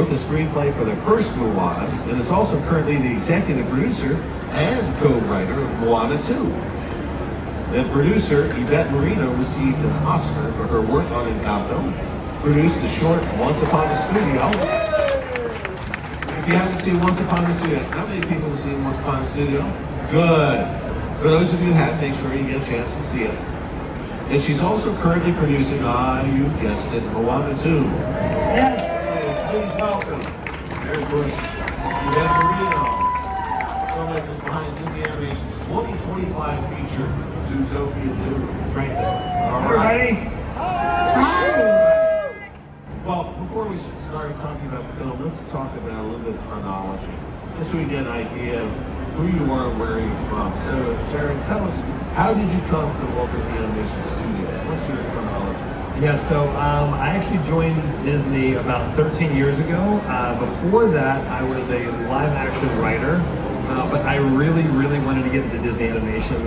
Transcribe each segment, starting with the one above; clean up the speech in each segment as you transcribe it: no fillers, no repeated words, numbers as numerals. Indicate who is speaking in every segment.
Speaker 1: wrote the screenplay for their first Moana, and is also currently the executive producer and co-writer of Moana 2. The producer, Yvette Marino, received an Oscar for her work on Encanto, produced the short Once Upon a Studio. If you haven't seen Once Upon a Studio, how many people have seen Once Upon a Studio? Good. For those of you who have, make sure you get a chance to see it. And she's also currently producing, you guessed it, Moana 2.
Speaker 2: Yes.
Speaker 1: Please welcome Mary Bush, Yvette Marino, filmmakers behind Disney Animation's 2025 feature, Zootopia 2. It's right there. All right.
Speaker 2: Hi.
Speaker 1: Well, before we start talking about the film, let's talk about a little bit of chronology, just so we get an idea of who you are and where you're from. So, Jared, tell us, how did you come to Walt Disney Animation Studios? What's your chronology?
Speaker 2: Yeah, so I actually joined Disney about 13 years ago. Before that, I was a live action writer, but I really wanted to get into Disney Animation.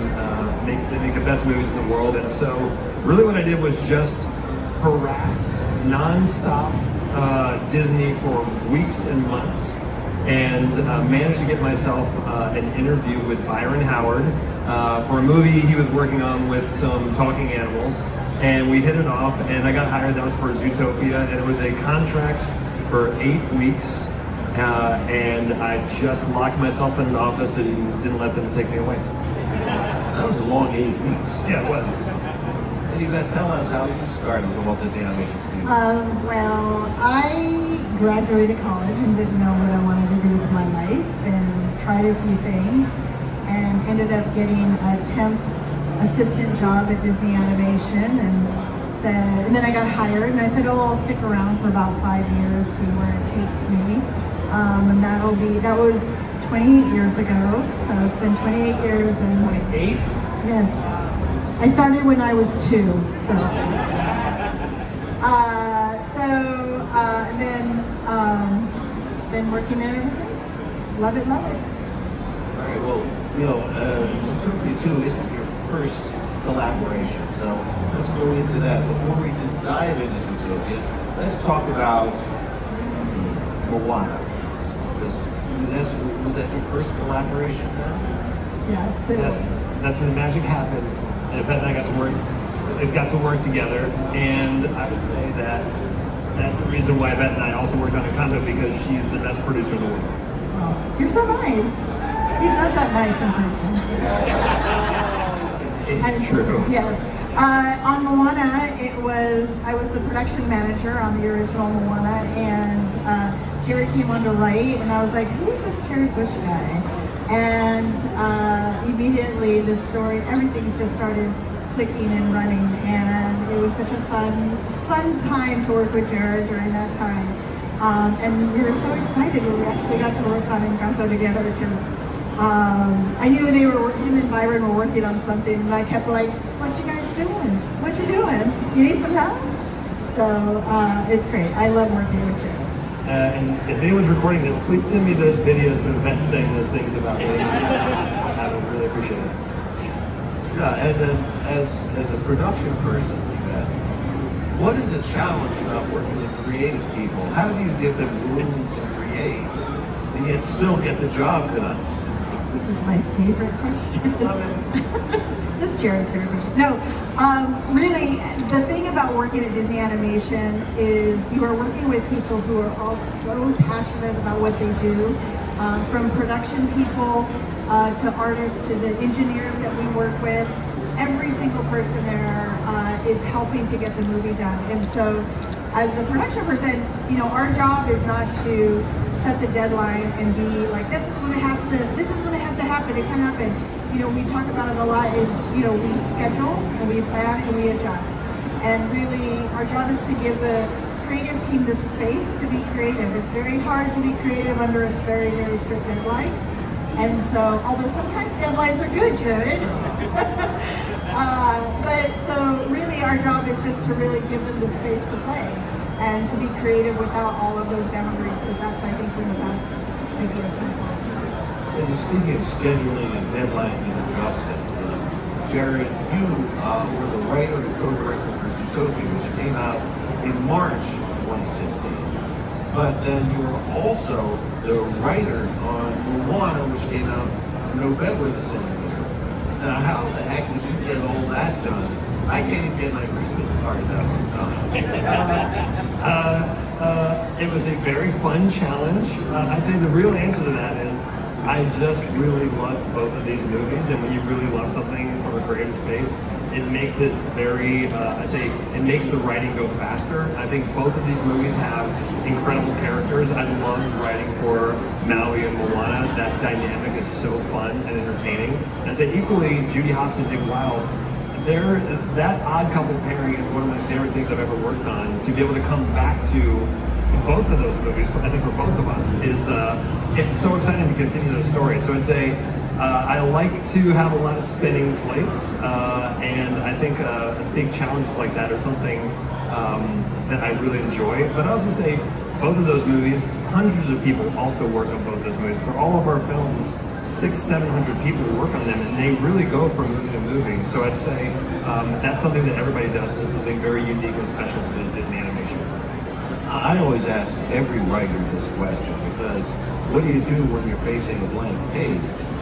Speaker 2: They make the best movies in the world, and so really what I did was just harass non-stop Disney for weeks and months, and managed to get myself an interview with Byron Howard for a movie he was working on with some talking animals, and we hit it off, and I got hired. That was for Zootopia, and it was a contract for 8 weeks, and I just locked myself in the office and didn't let them take me away.
Speaker 1: That was a long 8 weeks.
Speaker 2: Yeah, it was.
Speaker 1: And Yvette, tell us how you started with the Walt Disney Animation Studios.
Speaker 3: Well, I graduated college and didn't know what I wanted to do with my life, and tried a few things, and ended up getting a temp assistant job at Disney Animation, and then I got hired, and I said, oh, I'll stick around for about 5 years, see where it takes me. And that was 28 years ago, so it's been 28 years. And
Speaker 2: 28?
Speaker 3: Yes. I started when I was 2, so. And then been working there ever since. Love it, love it.
Speaker 1: All right, well, Zootopia 2 isn't your first collaboration, so let's go into that. Before we dive into Zootopia, let's talk about Moana. Was that your first collaboration now?
Speaker 3: Yes, it was.
Speaker 2: That's when the magic happened, and Yvette and I got to work. It got to work together, and I would say that's the reason why Yvette and I also worked on Encanto, because she's the best producer in the world.
Speaker 3: Oh, you're so nice. He's not that nice in person.
Speaker 2: It's true.
Speaker 3: Yes. On Moana, I was the production manager on the original Moana, and Jerry came on to write, and I was like, who is this Jerry Bush guy? And immediately the story, everything just started clicking and running, and it was such a fun time to work with Jared during that time. And we were so excited when we actually got to work on Encanto together, because I knew him and Byron were working on something, and I kept like, what you guys doing? What you doing? You need some help? So it's great. I love working with Jared.
Speaker 2: And if anyone's recording this, please send me those videos of Yvette saying those things about me. I would really appreciate it.
Speaker 1: Yeah, and then as a production person, Yvette, what is the challenge about working with creative people? How do you give them room to create and yet still get the job done?
Speaker 3: This is my favorite question. This is Jared's favorite question. No, really, the thing about working at Disney Animation is you are working with people who are all so passionate about what they do, from production people to artists to the engineers that we work with. Every single person there is helping to get the movie done. And so, as the production person, our job is not to set the deadline and be like, this is when it has to happen, it can happen. We talk about it a lot, is, we schedule and we plan and we adjust. And really, our job is to give the creative team the space to be creative. It's very hard to be creative under a very, very strict deadline. And so, although sometimes deadlines are good, Jared. But so really our job is just to really give them the space to play and to be creative without all of those boundaries, because that's, I think, where the best ideas come from.
Speaker 1: And speaking of scheduling and deadlines and adjusting, Jared, you were the writer and co-director for Zootopia, which came out in March of 2016. but then you were also the writer on Moana, which came out in November the same year. Now, how the heck did you get all that done? I can't even get my Christmas cards out on time.
Speaker 2: It was a very fun challenge. I'd say the real answer to that is I just really love both of these movies, and when you really love something from a creative space, it makes it very, I'd say, it makes the writing go faster. I think both of these movies have incredible characters. I love writing for Maui and Moana. That dynamic is so fun and entertaining. And I'd say equally, Judy Hopps and Dick Wilde, that odd couple pairing is one of my favorite things I've ever worked on. To be able to come back to both of those movies, I think for both of us, is it's so exciting to continue those stories. So I like to have a lot of spinning plates, and I think big challenges like that are something that I really enjoy. But I also say both of those movies, hundreds of people also work on both those movies. For all of our films, 600-700 people work on them, and they really go from movie to movie. So I'd say that's something that everybody does, and it's something very unique and special to Disney animation.
Speaker 1: I always ask every writer this question because what do you do when you're facing a blank page?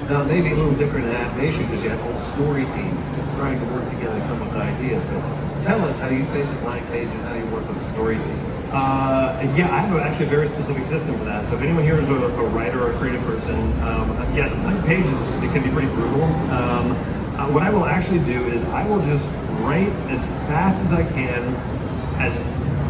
Speaker 1: Now, it may be a little different in animation because you have a whole story team trying to work together and come up with ideas, but tell us how you face a blank page and how you work with the story team.
Speaker 2: Yeah, I have actually a very specific system for that. So if anyone here is a writer or a creative person, yeah, the blank pages, it can be pretty brutal. What I will actually do is I will just write as fast as I can, as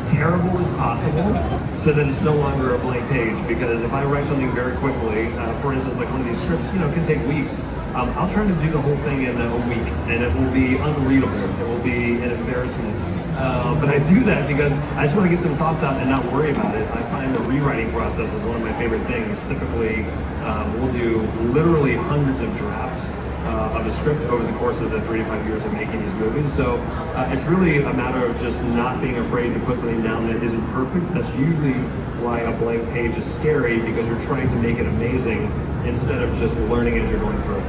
Speaker 2: terrible as possible, so that it's no longer a blank page. Because if I write something very quickly, for instance, like one of these scripts, can take weeks. I'll try to do the whole thing in a week, and it will be unreadable. It will be an embarrassment. But I do that because I just want to get some thoughts out and not worry about it. I find the rewriting process is one of my favorite things. Typically, we'll do literally hundreds of drafts of a script over the course of the 3 to 5 years of making these movies. So it's really a matter of just not being afraid to put something down that isn't perfect. That's usually why a blank page is scary, because you're trying to make it amazing instead of just learning as you're going through.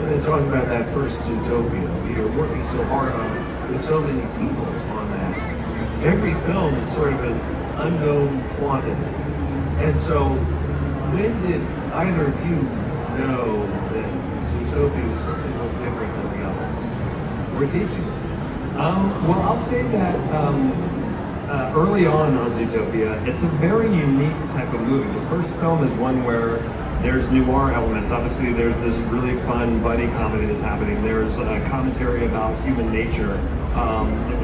Speaker 1: And then talking about that first Zootopia, you're working so hard on it with so many people on that. Every film is sort of an unknown quantity. And so when did either of you know that Zootopia was something a little different than the others? Or did you?
Speaker 2: Well, I'll say that early on Zootopia, it's a very unique type of movie. The first film is one where there's noir elements. Obviously, there's this really fun buddy comedy that's happening. There's a commentary about human nature.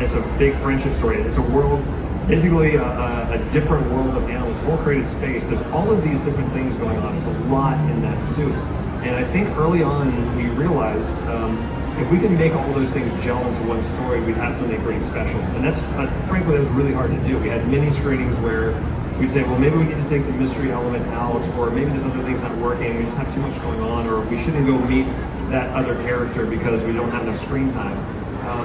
Speaker 2: It's a big friendship story. It's a world, basically a different world of animals, whole created space. There's all of these different things going on. It's a lot in that soup. And I think early on we realized if we can make all those things gel into one story, we'd have something pretty special. And that's, frankly, that was really hard to do. We had many screenings where we'd say, well, maybe we need to take the mystery element out, or maybe this other thing's not working, we just have too much going on, or we shouldn't go meet that other character because we don't have enough screen time.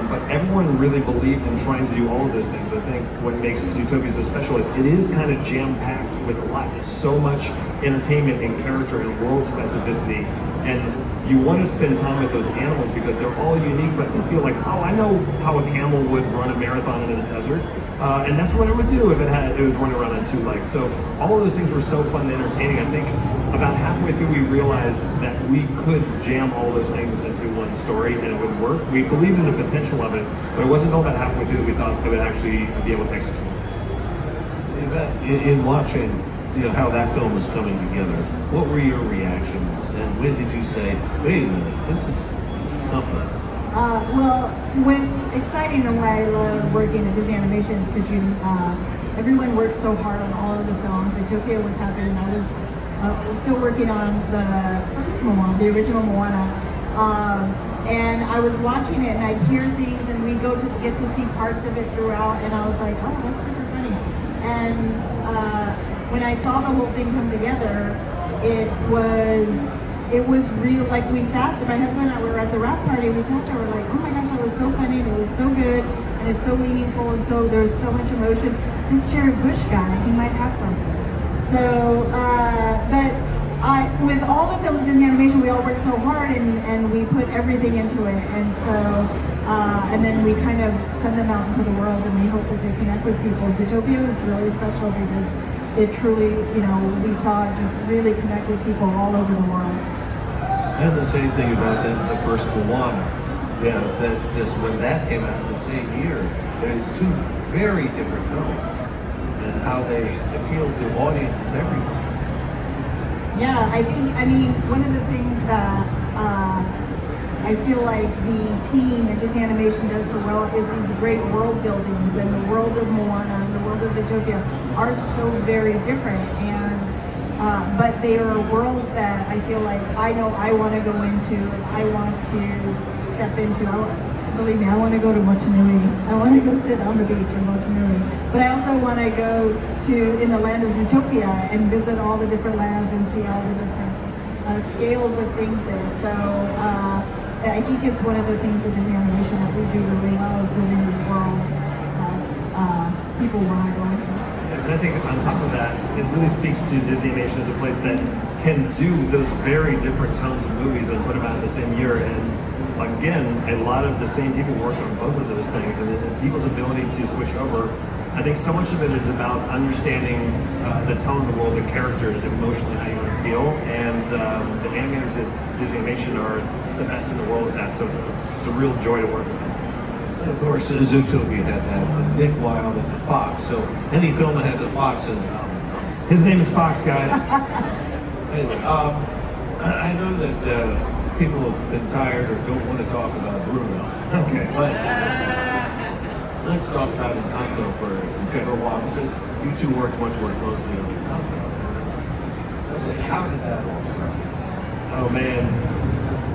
Speaker 2: But everyone really believed in trying to do all of those things. I think what makes Zootopia so special, it is kind of jam-packed with a lot. There's so much entertainment and character and world specificity. And you want to spend time with those animals because they're all unique, but you feel like, oh, I know how a camel would run a marathon in the desert. And that's what it would do if it was running around on 2 legs. So all of those things were so fun and entertaining. I think about halfway through we realized that we could jam all those things into one story and it would work. We believed in the potential of it, but it wasn't until about halfway through that we thought it would actually be able to execute.
Speaker 1: In watching how that film was coming together, what were your reactions, and when did you say, wait a minute, this is something?
Speaker 3: Well, what's exciting and why I love working at Disney Animation is because everyone works so hard on all of the films. Zootopia was happening. I was still working on the first Moana, the original Moana, and I was watching it and I'd hear things and we'd get to see parts of it throughout, and I was like, oh, that's super funny. And when I saw the whole thing come together, it was real. Like, we sat, my husband and I were at the wrap party, we sat there, we're like, oh my gosh, that was so funny, and it was so good, and it's so meaningful, and so there's so much emotion. This Jared Bush guy, he might have something. So, with all the films of Disney Animation, we all work so hard, and we put everything into it, and so and then we kind of send them out into the world, and we hope that they connect with people. Zootopia was really special because it truly, we saw it just really connect with people all over the world.
Speaker 1: And the same thing about the first Moana. Yeah, that just when that came out the same year, it's two very different films and how they appeal to audiences everywhere.
Speaker 3: Yeah, I mean, one of the things that I feel like the team at Disney Animation does so well is these great world buildings, and the world of Moana and the world of Zootopia are so very different, and but they are worlds that I feel like I know I want to go into, I want to step into. Believe me, I want to go to Motunui. I want to go sit on the beach in Motunui. But I also want to go to in the land of Zootopia and visit all the different lands and see all the different scales of things there. So I think it's one of the things at Disney Animation that we do really well is building these worlds that people want to go into.
Speaker 2: And I think on top of that, it really speaks to Disney Animation as a place that can do those very different tones of movies and put them out in the same year. And again, a lot of the same people work on both of those things, and people's ability to switch over. I think so much of it is about understanding the tone of the world, the characters, emotionally how you want to feel, and the animators at Disney Animation are the best in the world at that, so it's a real joy to work with them.
Speaker 1: And of course, Zootopia had that. Nick Wilde is a fox, so any film that has a fox in it.
Speaker 2: His name is Fox, guys.
Speaker 1: Anyway, I know that people have been tired or don't want to talk about Bruno.
Speaker 2: Okay.
Speaker 1: But let's talk about Encanto for a while, because you two worked much more closely on Encanto. Let's say, how did that all start?
Speaker 2: Oh man.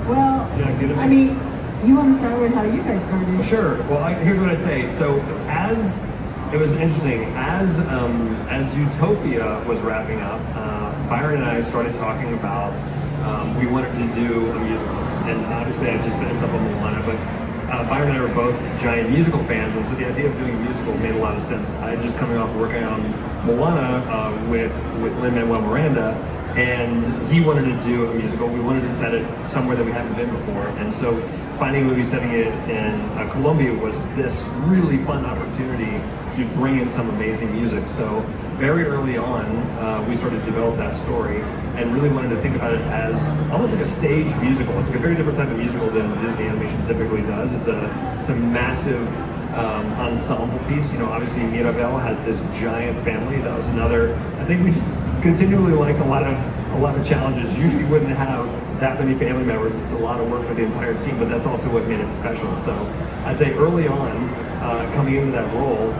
Speaker 3: Well,
Speaker 2: Yeah,
Speaker 3: I mean, you want to start with how you guys started?
Speaker 2: Sure. Well, here's what I'd say. So, as it was interesting, as Zootopia was wrapping up, Byron and I started talking about we wanted to do a musical, and obviously I just finished up on Moana, but Byron and I were both giant musical fans, and so the idea of doing a musical made a lot of sense. I had just coming off working on Moana with Lin-Manuel Miranda, and he wanted to do a musical. We wanted to set it somewhere that we hadn't been before, and so finding a movie setting it in Colombia was this really fun opportunity to bring in some amazing music. So very early on, we started to develop that story and really wanted to think about it as almost like a stage musical. It's like a very different type of musical than Disney Animation typically does. It's a massive ensemble piece. Obviously Mirabel has this giant family. That was another. I think we just continually like a lot of challenges. Usually wouldn't have that many family members. It's a lot of work for the entire team, but that's also what made it special. So I'd say early on, coming into that role,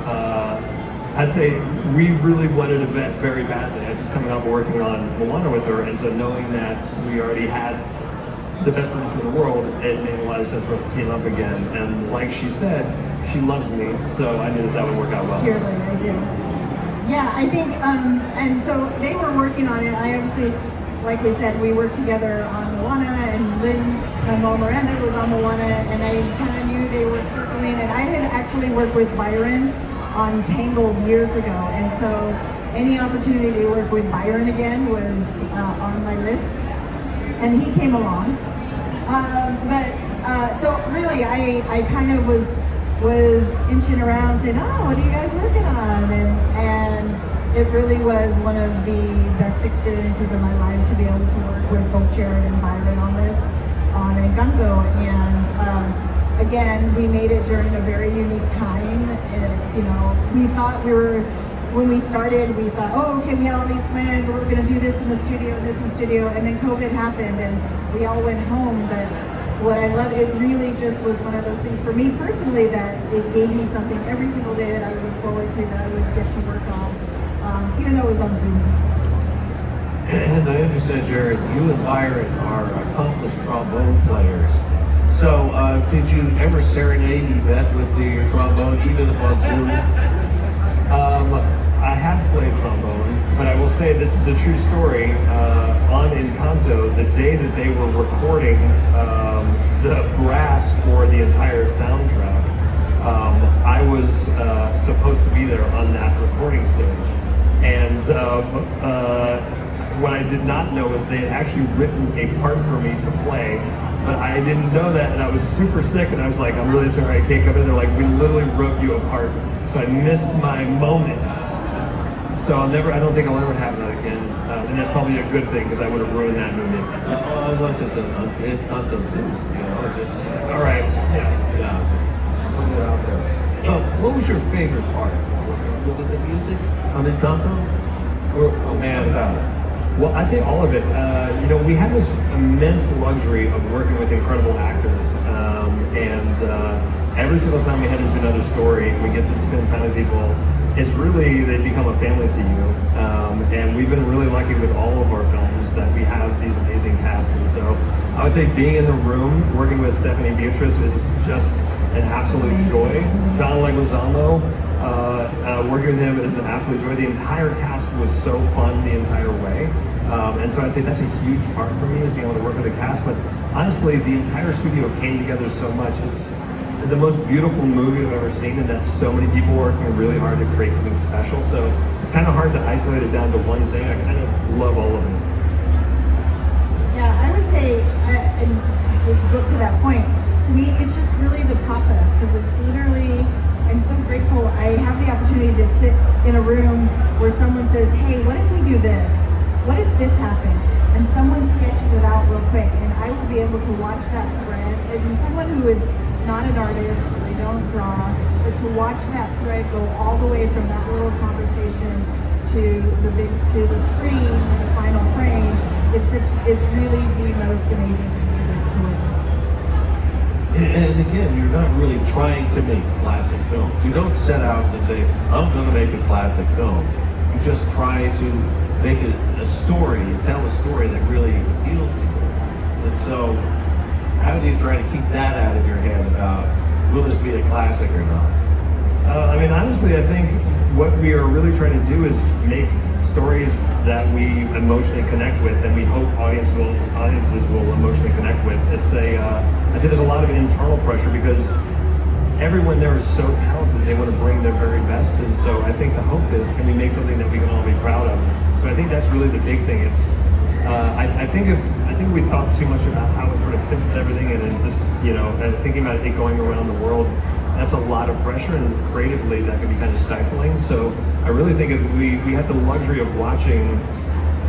Speaker 2: I'd say we really wanted Yvette very badly. I was just coming off working on Moana with her, and so knowing that we already had the best producer in the world, it made a lot of sense for us to team up again. And like she said, she loves me, so I knew that would work out well.
Speaker 3: Purely, I do. Yeah, I think, and so they were working on it. I obviously, like we said, we worked together on Moana, and Lin-Manuel Miranda was on Moana, and I kind of knew they were circling, and I had actually worked with Byron on Tangled years ago, and so any opportunity to work with Byron again was on my list, and he came along. So really, I kind of was inching around saying, oh, what are you guys working on? And it really was one of the best experiences of my life to be able to work with both Jared and Byron on Encanto. And again, we made it during a very unique time. We thought when we started, we thought, oh, okay, we had all these plans, we're going to do this in the studio, and then COVID happened, and we all went home. But what I love, it really just was one of those things for me personally that it gave me something every single day that I would look forward to, that I would get to work on, even though it was on Zoom.
Speaker 1: And I understand, Jared, you and Byron are accomplished trombone players. So, did you ever serenade Yvette with your trombone, even if on Zoom?
Speaker 2: I have played trombone, but I will say this is a true story. On Encanto, the day that they were recording the brass for the entire soundtrack, I was supposed to be there on that recording stage. And what I did not know is they had actually written a part for me to play but I didn't know that, and I was super sick, and I was like, I'm really sorry I can't come in. They're like, we literally wrote you apart, so I missed my moment. So I don't think I'll ever have that again, and that's probably a good thing because I would have ruined that movie.
Speaker 1: Unless it's not them too, just.
Speaker 2: All right, yeah.
Speaker 1: Yeah, just put it out there. What was your favorite part? Was it the music on Encanto? Or
Speaker 2: Man.
Speaker 1: what about it?
Speaker 2: Well, I say all of it. We have this immense luxury of working with incredible actors, and every single time we head into another story, we get to spend time with people. It's really, they become a family to you, and we've been really lucky with all of our films that we have these amazing casts, and so I would say being in the room, working with Stephanie Beatrice is just an absolute joy. John Leguizamo, working with him is an absolute joy. The entire cast was so fun the entire way, and so I'd say that's a huge part for me is being able to work with the cast, but honestly, the entire studio came together so much. It's the most beautiful movie I've ever seen, and that's so many people working really hard to create something special. So it's kind of hard to isolate it down to one thing. I kind of love all of it.
Speaker 3: Yeah, I would say, and to go to that point, to me, it's just really the process because it's literally, I'm so grateful I have the opportunity to sit in a room where someone says, hey, what if we do this? What if this happened? And someone sketches it out real quick, and I will be able to watch that thread. And someone who is not an artist, they don't draw, but to watch that thread go all the way from that little conversation to the screen and the final frame, it's really the most amazing thing to witness.
Speaker 1: And again, you're not really trying to make classic films. You don't set out to say, I'm going to make a classic film. You just try to make a story, and tell a story that really appeals to you. And so, how do you try to keep that out of your head about, will this be a classic or not?
Speaker 2: Honestly, I think what we are really trying to do is make stories that we emotionally connect with, and we hope audiences will emotionally connect with. I'd say there's a lot of internal pressure because everyone there is so talented. They want to bring their very best, and so I think the hope is, can we make something that we can all be proud of? So I think that's really the big thing. It's I think we thought too much about how it sort of fits with everything, and is this, and thinking about it going around the world, that's a lot of pressure, and creatively that can be kind of stifling. So I really think we had the luxury of watching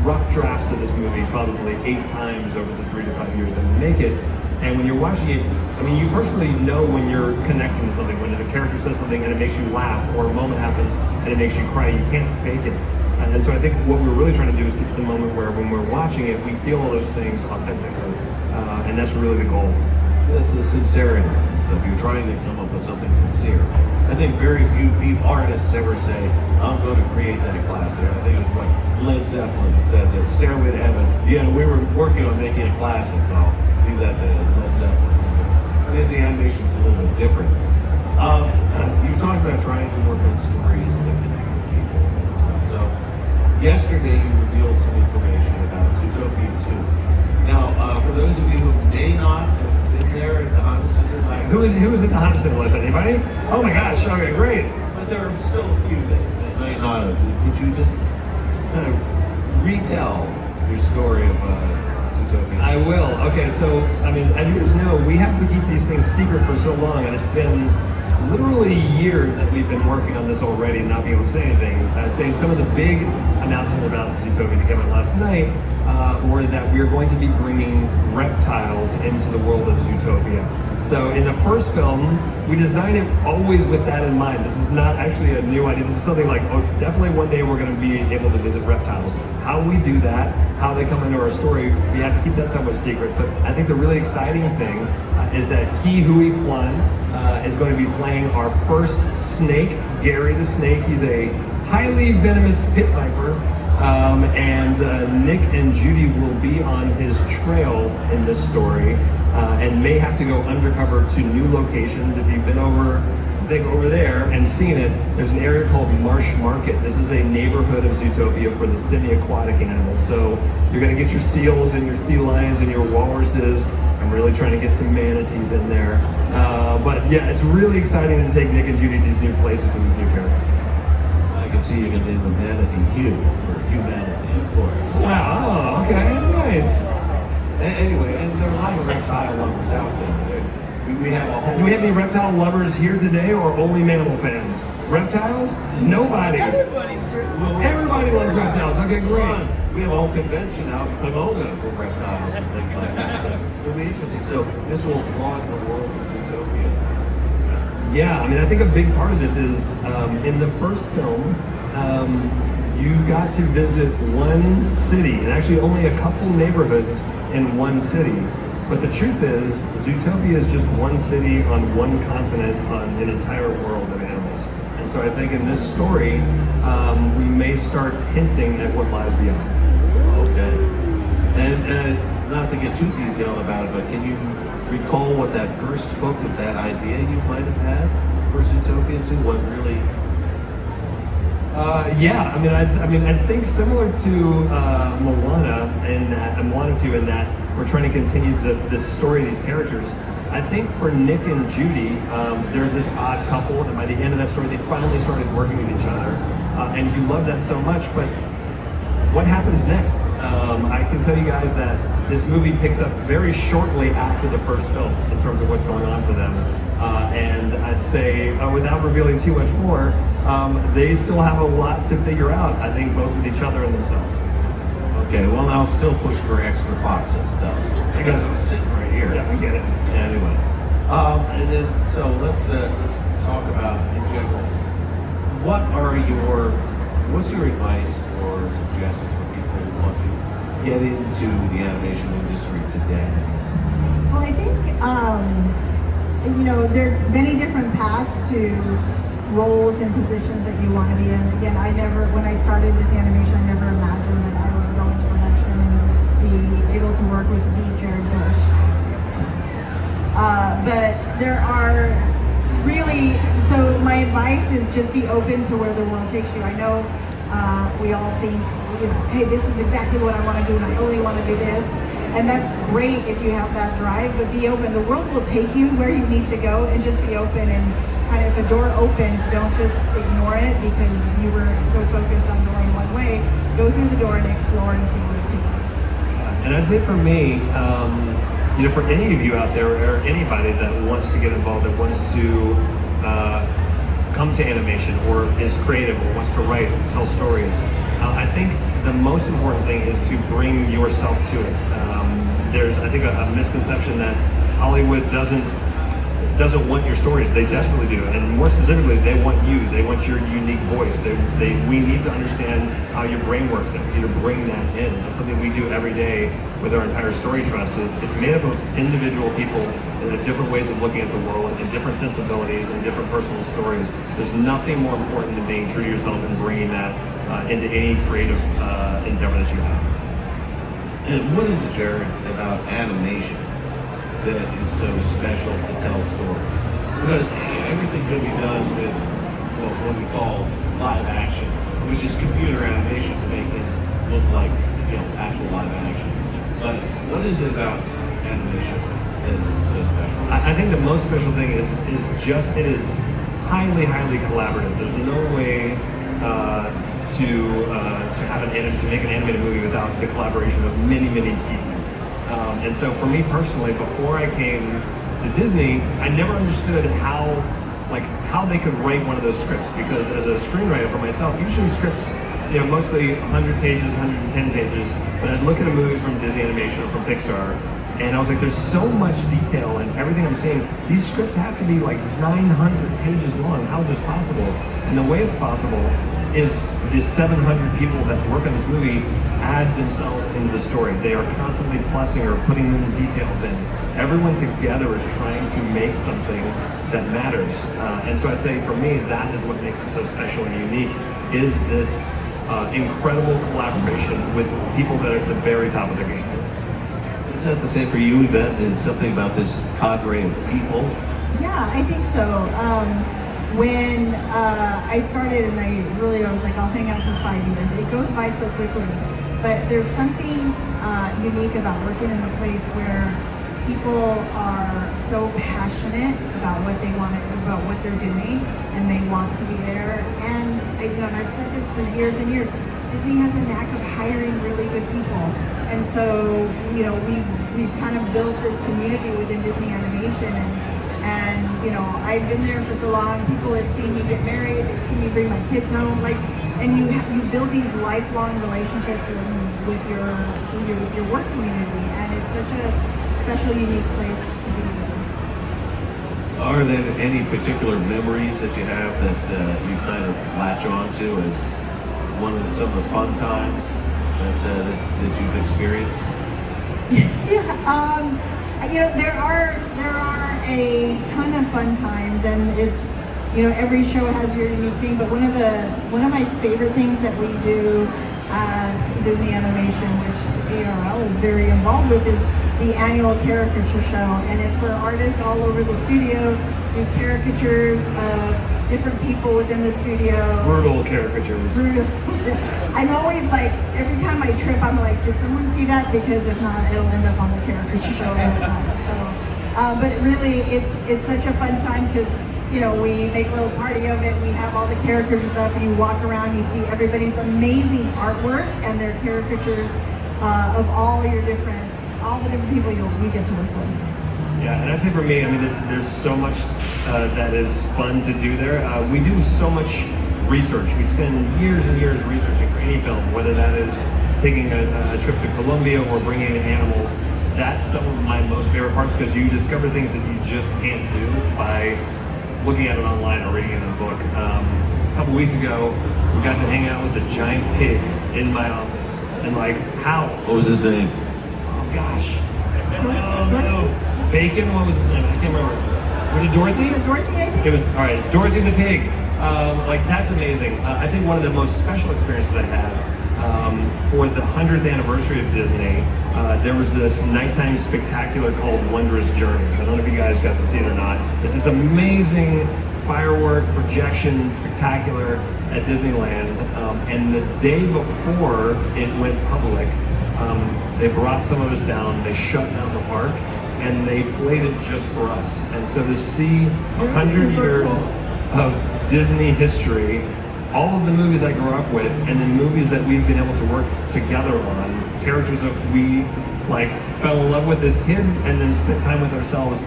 Speaker 2: rough drafts of this movie probably 8 times over the 3 to 5 years that we make it. And when you're watching it, you personally know when you're connecting to something, when a character says something and it makes you laugh, or a moment happens and it makes you cry. You can't fake it. And so I think what we're really trying to do is get to the moment where when we're watching it, we feel all those things authentically. And that's really the goal.
Speaker 1: That's the sincerity. So if you're trying to come up with something sincere, I think very few artists ever say, I'm going to create that classic. I think it's what Led Zeppelin said, that Stairway to Heaven, we were working on making a classic. Well, leave that to Led Zeppelin. Disney animation's a little bit different. You talked about trying to work on stories that connect with people and stuff. So yesterday you revealed some information about Zootopia 2. Now, for those of you who may not have been there at the Honda Center last
Speaker 2: Who was at the Honda Center last night? Anybody? Oh my gosh, okay, great.
Speaker 1: But there are still a few that might not have. Could you just kind of retell your story of Zootopia?
Speaker 2: I will. Okay, so, as you guys know, we have to keep these things secret for so long, and it's been literally years that we've been working on this already and not being able to say anything. Saying some of the big announcements about Zootopia that came out last night were that we're going to be bringing reptiles into the world of Zootopia. So in the first film, we designed it always with that in mind. This is not actually a new idea. This is something like, definitely one day we're going to be able to visit reptiles. How we do that, how they come into our story, we have to keep that somewhat secret. But I think the really exciting thing is that Ke Huy Quan is going to be playing our first snake, Gary the snake. He's a highly venomous pit viper. And Nick and Judy will be on his trail in this story, and may have to go undercover to new locations. If you've been over there and seen it, there's an area called Marsh Market. This is a neighborhood of Zootopia for the semi-aquatic animals. So you're going to get your seals and your sea lions and your walruses. I'm really trying to get some manatees in there. But yeah, it's really exciting to take Nick and Judy to these new places with these new characters.
Speaker 1: I can see you can name the manatee Hugh for humanity, of course.
Speaker 2: Wow, okay, nice.
Speaker 1: Anyway, and there are lot of reptile lovers out there. We have a whole.
Speaker 2: Do we have any reptile lovers here today, or only mammal fans? Reptiles? Nobody. Everybody loves reptiles. Okay, great.
Speaker 1: We have a whole convention out in Pomona for reptiles and things like that. So it'll be interesting. So this will broaden the world of Zootopia.
Speaker 2: Yeah, I mean, I think a big part of this is in the first film, you got to visit one city, and actually only a couple neighborhoods in one city. But the truth is, Zootopia is just one city on one continent on an entire world of animals. And so I think in this story, we may start hinting at what lies beyond.
Speaker 1: Okay. And not to get too detailed about it, but can you recall what that first book with that idea you might have had for Zootopia 2? What really?
Speaker 2: Yeah, I mean, I think similar to Moana and Moana 2 in that we're trying to continue this story, these characters. I think for Nick and Judy, there's this odd couple, and by the end of that story, they finally started working with each other. And you love that so much, but what happens next? I can tell you guys that this movie picks up very shortly after the first film in terms of what's going on for them. And I'd say, without revealing too much more, they still have a lot to figure out, I think, both with each other and themselves.
Speaker 1: Okay, well, I'll still push for extra foxes, though, because I'm sitting right here.
Speaker 2: Yeah, I get it.
Speaker 1: Anyway, and then so let's talk about in general. What's your advice or suggestions for people who want to get into the animation industry today?
Speaker 3: Well, I think, there's many different paths to roles and positions that you want to be in. Again, when I started Disney Animation, I never imagined that I would go into production and be able to work with Jared Bush. But there are so my advice is just be open to where the world takes you. I know we all think, hey, this is exactly what I want to do and I only want to do this. And that's great if you have that drive, but be open. The world will take you where you need to go, and just be open. And kind of if a door opens, don't just ignore it because you were so focused on going one way. Go through the door and explore and see where it takes you.
Speaker 2: And I'd say for me, for any of you out there or anybody that wants to get involved, that wants to come to animation or is creative or wants to write, tell stories, I think the most important thing is to bring yourself to it. There's, I think, a misconception that Hollywood doesn't want your stories. They desperately do, and more specifically, they want you. They want your unique voice. We need to understand how your brain works, and we need to bring that in. That's something we do every day with our entire Story Trust. It's made up of individual people that have different ways of looking at the world and different sensibilities and different personal stories. There's nothing more important than being true to yourself and bringing that into any creative endeavor that you have.
Speaker 1: And what is it, Jared, about animation that is so special to tell stories? Because everything can be done with what we call live action, which is computer animation to make things look like actual live action. But what is it about animation that's so special?
Speaker 2: I think the most special thing is just it is highly collaborative. There's no way to make an animated movie without the collaboration of many people. And so for me personally, before I came to Disney, I never understood how they could write one of those scripts, because as a screenwriter for myself, usually scripts, mostly 100 pages, 110 pages, but I'd look at a movie from Disney Animation or from Pixar, and I was like, there's so much detail in everything I'm seeing. These scripts have to be like 900 pages long. How is this possible? And the way it's possible is the 700 people that work on this movie add themselves into the story. They are constantly plussing or putting in details in. Everyone together is trying to make something that matters. And so I'd say for me, that is what makes it so special and unique, is this incredible collaboration with people that are at the very top of the game.
Speaker 1: Is that the same for you, Yvette? Is something about this cadre of people?
Speaker 3: Yeah, I think so. When I started, and I was like, I'll hang out for 5 years. It goes by so quickly. But there's something unique about working in a place where people are so passionate about what they want to, about what they're doing, and they want to be there. And I've said this for years and years. Disney has a knack of hiring really good people. And so, you know, we've kind of built this community within Disney Animation, and you know, I've been there for so long. People have seen me get married, they've seen me bring my kids home, like, and you build these lifelong relationships with your work community, and it's such a special, unique place to be.
Speaker 1: Are there any particular memories that you have that you kind of latch on to as some of the fun times that you've experienced?
Speaker 3: Yeah, you know, there are a ton of fun times, and it's, you know, every show has your unique thing. But one of my favorite things that we do at Disney Animation, which ARL is very involved with, is the annual caricature show, and it's where artists all over the studio do caricatures of different people within the studio.
Speaker 2: Brutal caricatures.
Speaker 3: Brutal. I'm always like, every time I trip, I'm like, did someone see that? Because if not, it'll end up on the caricature show. But really, it's such a fun time because, you know, we make a little party of it. We have all the caricatures up, and you walk around, you see everybody's amazing artwork and their caricatures of all the different people you get to work with.
Speaker 2: Yeah, and I say for me, I mean, there's so much that is fun to do there. We do so much research. We spend years and years researching for any film, whether that is taking a trip to Colombia or bringing in animals. That's some of my most favorite parts, because you discover things that you just can't do by looking at it online or reading it in a book. A couple weeks ago, we got to hang out with a giant pig in my office. And like, how?
Speaker 1: What was his name?
Speaker 2: Oh gosh. No. Bacon? What was his name? I can't remember. Was it Dorothy?
Speaker 3: Was it Dorothy, I think?
Speaker 2: It was, alright, it's Dorothy the pig. Like, that's amazing. I think one of the most special experiences I had for the 100th anniversary of Disney, there was this nighttime spectacular called Wondrous Journeys. I don't know if you guys got to see it or not. It's this amazing firework projection spectacular at Disneyland. And the day before it went public, they brought some of us down, they shut down the park, and they played it just for us. And so to see 100 years of Disney history, all of the movies I grew up with, and then movies that we've been able to work together on, characters that we like fell in love with as kids, and then spent time with ourselves,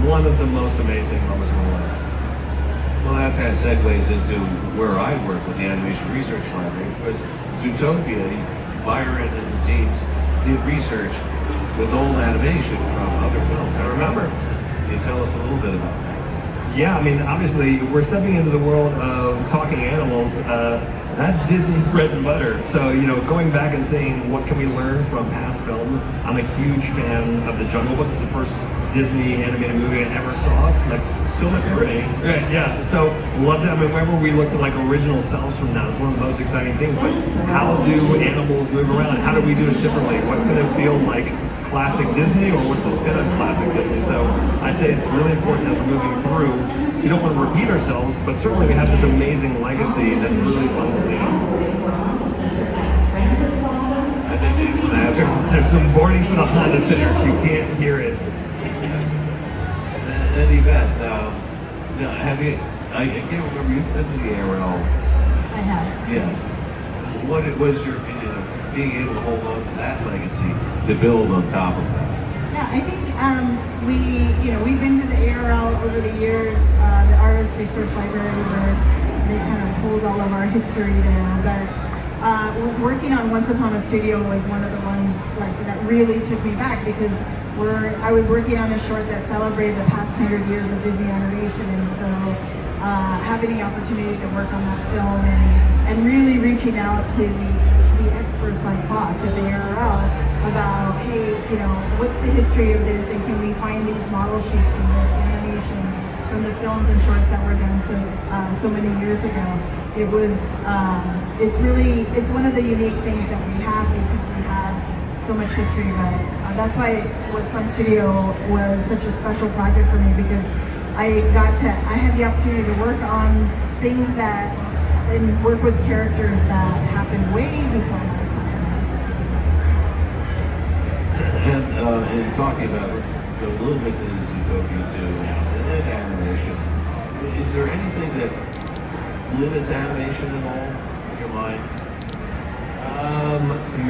Speaker 2: one of the most amazing moments of my life.
Speaker 1: Well, that kind of segues into where I work with the Animation Research Library, because Zootopia, Byron and the teams did research with old animation from other films. I remember. Can you tell us a little bit about that?
Speaker 2: Yeah, I mean, obviously, we're stepping into the world of talking animals. That's Disney's bread and butter. So, you know, going back and saying, what can we learn from past films? I'm a huge fan of The Jungle Book. It's the first Disney animated movie I ever saw. It's like still my favorite. Right, yeah. So, loved it. I mean, whenever we looked at like original cells from that, it's one of the most exciting things. But how do animals move around? How do we do it differently? What's going to feel like classic Disney, or what's the spin on classic Disney? So I'd say it's really important as we're moving through. We don't want to repeat ourselves, but certainly we have this amazing legacy that's really fun to lead on. There's some boarding for the Honda Center if you can't hear it.
Speaker 1: An event. Now, have you? I can't remember. You've been to the ARL.
Speaker 3: I have.
Speaker 1: Yes. What was your opinion of being able to hold on to that legacy to build on top of that?
Speaker 3: Yeah, I think we've been to the ARL over the years, the Artist Research Library, where they kind of hold all of our history there. But working on Once Upon a Studio was one of the ones like that really took me back, because I was working on a short that celebrated the past 100 years of Disney animation, and so having the opportunity to work on that film and really reaching out to the experts like Fox at the ARL about, hey, you know, what's the history of this, and can we find these model sheets from the animation, from the films and shorts that were done so many years ago. It was, it's one of the unique things that we have, because we have so much history. But that's why What's Fun Studio was such a special project for me, because I had the opportunity to work on things and work with characters that happened way before my time.
Speaker 1: And in talking about, let's go a little bit to Zootopia too, and animation. Is there anything that limits animation at all in your mind?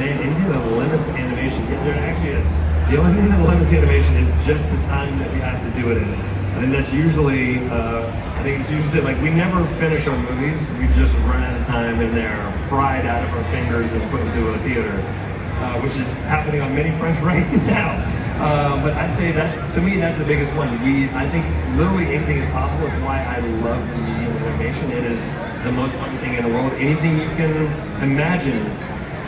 Speaker 2: man, anything that limits animation, yeah, there actually is. The only thing that limits animation is just the time that we have to do it in. I think that's usually, I think it's usually like we never finish our movies, we just run out of time and they're fried out of our fingers and put into a theater, which is happening on many fronts right now. But I'd say that's, to me, that's the biggest one. I think literally anything is possible. It's why I love the medium of animation. It is the most fun thing in the world. Anything you can imagine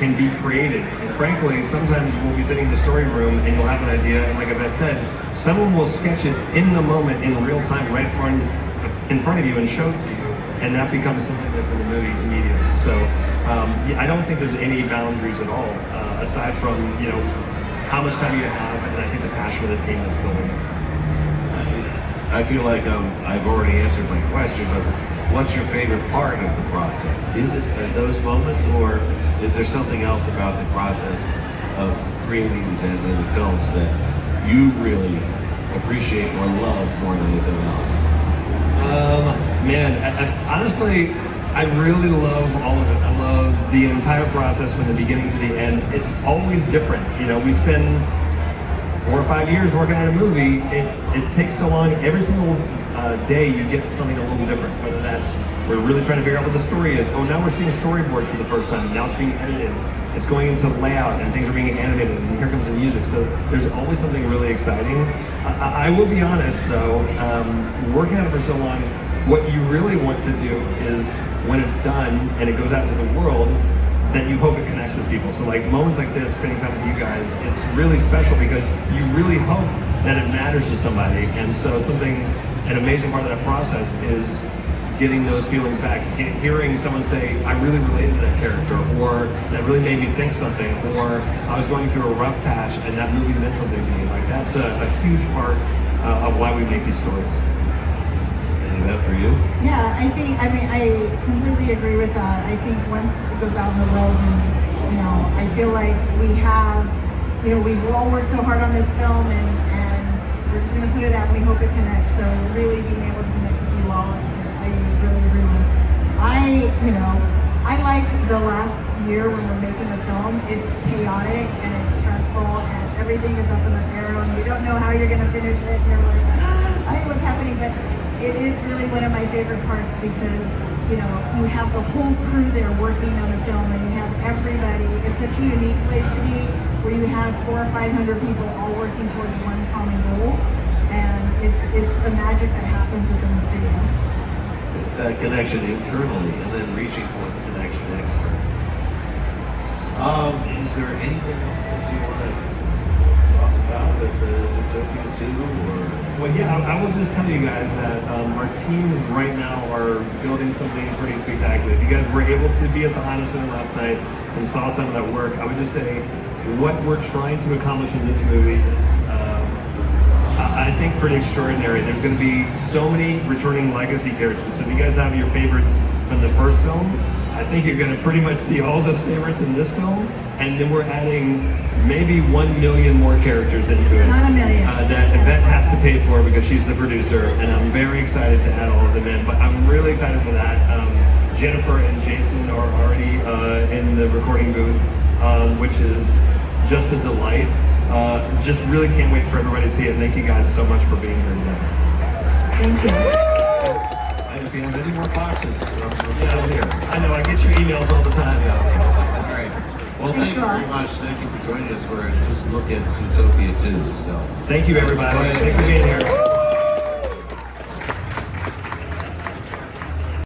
Speaker 2: can be created. And frankly, sometimes we'll be sitting in the story room and you'll have an idea, and like Yvette said, someone will sketch it in the moment, in real time, right in front of you and show it to you, and that becomes something that's in the movie immediately. So yeah, I don't think there's any boundaries at all, aside from, you know, how much time you have, and I think the passion of the team that's building it.
Speaker 1: I feel like I've already answered my question, but what's your favorite part of the process? Is it those moments, or is there something else about the process of creating these animated films that you really appreciate or love more than anything else?
Speaker 2: Man, honestly, I really love all of it. I love the entire process from the beginning to the end. It's always different. You know, we spend 4 or 5 years working on a movie. It takes so long. Every single day you get something a little different, whether that's we're really trying to figure out what the story is. Oh, now we're seeing storyboards for the first time. Now it's being edited. It's going into layout and things are being animated, and here comes the music. So there's always something really exciting. I will be honest though, working on it for so long, what you really want to do is when it's done and it goes out to the world, that you hope it connects with people. So like moments like this, spending time with you guys, it's really special because you really hope that it matters to somebody. And so an amazing part of that process is getting those feelings back, hearing someone say, I really related to that character, or that really made me think something, or I was going through a rough patch and that movie meant something to me. Like that's a huge part of why we make these stories.
Speaker 1: And that for you?
Speaker 3: Yeah, I completely agree with that. I think once it goes out in the world, and you know, I feel like we have, you know, we've all worked so hard on this film, and we're just going to put it out and we hope it connects. So really being able to connect with you all, I really agree with. I like the last year when we're making a film. It's chaotic and it's stressful and everything is up in the air and you don't know how you're going to finish it. And you're like, I don't know what's happening, but it is really one of my favorite parts because, you know, you have the whole crew there working on the film and you have everybody. It's such a unique place to be where you have 400 or 500 people all working towards one common goal, and it's the magic that happens within the studio.
Speaker 1: It's that connection internally and then reaching for the connection externally. Is there anything else that you want to talk about with Zootopia 2, or?
Speaker 2: Well, yeah, I will just tell you guys that our teams right now are building something pretty spectacular. If you guys were able to be at the Honda Center last night and saw some of that work, I would just say what we're trying to accomplish in this movie is, I think, pretty extraordinary. There's going to be so many returning legacy characters. So if you guys have your favorites from the first film, I think you're going to pretty much see all those favorites in this film, and then we're adding maybe 1 million more characters into it.
Speaker 3: Not a million.
Speaker 2: That Yvette has to pay for because she's the producer, and I'm very excited to add all of them in. But I'm really excited for that. Jennifer and Jason are already in the recording booth, which is just a delight. Just really can't wait for everybody to see it. Thank you guys so much for being here today.
Speaker 3: Thank you.
Speaker 1: And if you have any more boxes,
Speaker 2: Yeah,
Speaker 1: here.
Speaker 2: I know, I get your emails all the time.
Speaker 1: All right. Well, thank you very much. Thank you for joining us for just look at Zootopia 2. So
Speaker 2: Thank you, everybody. Thanks for being here.